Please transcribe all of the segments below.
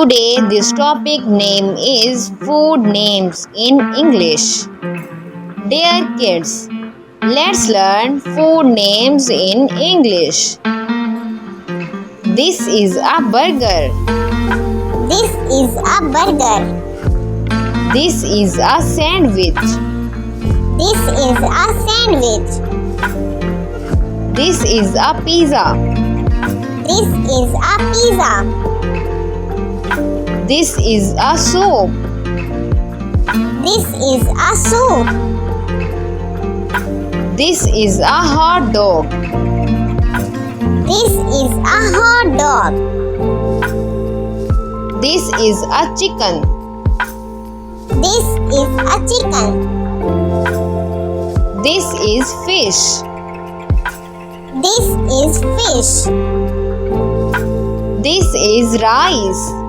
Today this topic name is food names in English. Dear kids, let's learn food names in English. This is a burger. This is a burger. This is a sandwich. This is a sandwich. This is a pizza. This is a pizza. This is a soup. This is a soup. This is a hot dog. This is a hot dog. This is a chicken. This is a chicken. This is fish. This is fish. This is rice.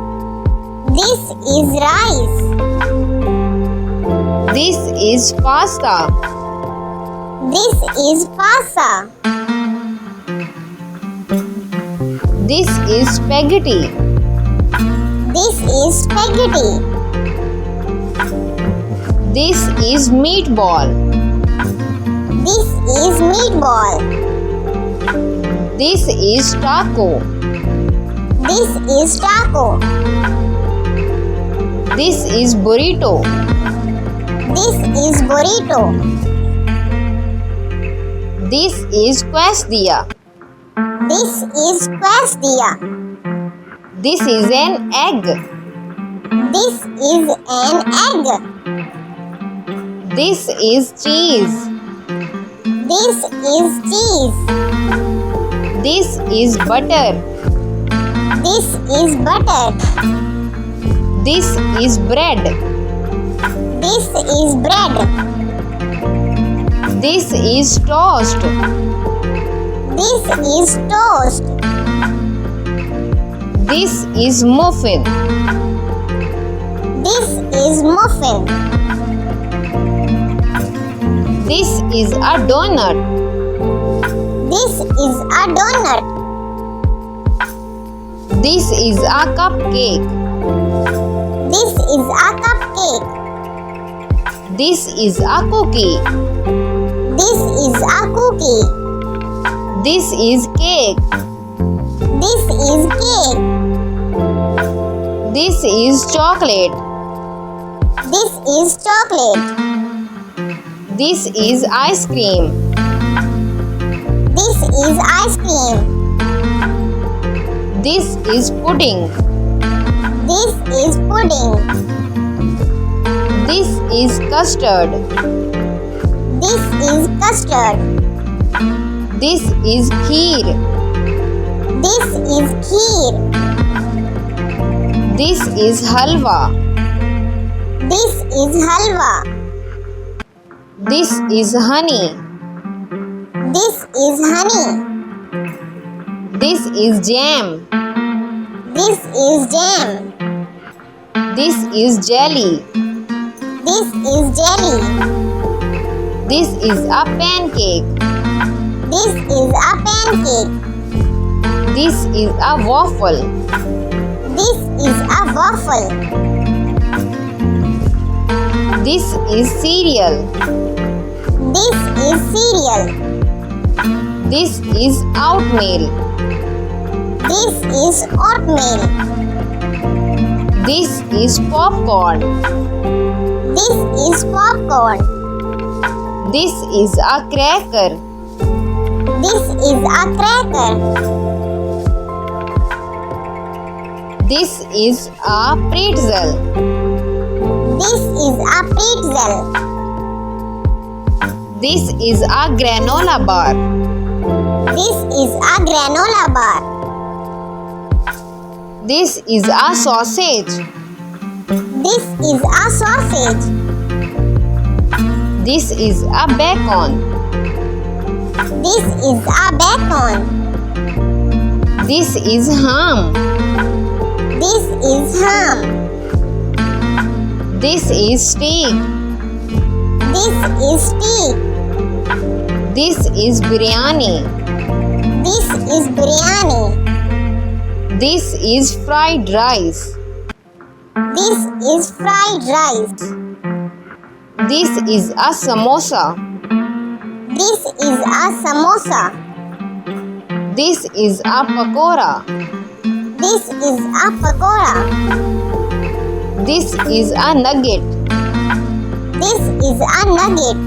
This is rice. This is pasta. This is pasta. This is spaghetti. This is spaghetti. This is meatball. This is meatball. This is taco. This is taco. This is burrito. This is burrito. This is quesadilla. This is quesadilla. This is an egg. This is an egg. This is cheese. This is cheese. This is butter. This is butter. This is bread. This is bread. This is toast. This is toast. This is muffin. This is muffin. This is a donut. This is a donut. This is a cupcake. This is a cupcake. This is a cookie. This is a cookie. This is cake. This is cake. This is chocolate. This is chocolate. This is ice cream. This is ice cream. This is pudding. This is pudding. This is custard. This is custard. This is kheer. This is kheer. This is halwa. This is halwa. This is honey. This is honey. This is jam. This is jam. This is jelly. This is jelly. This is a pancake. This is a pancake. This is a waffle. This is a waffle. This is cereal. This is cereal. This is oatmeal. This is oatmeal. This is popcorn. This is popcorn. This is a cracker. This is a cracker. This is a pretzel. This is a pretzel. This is a granola bar. This is a granola bar. This is a sausage. This is a sausage. This is a bacon. This is a bacon. This is ham. This is ham. This is steak. This is steak. This is biryani. This is biryani. This is fried rice. This is fried rice. This is a samosa. This is a samosa. This is a pakora. This is a pakora. This is a nugget. This is a nugget.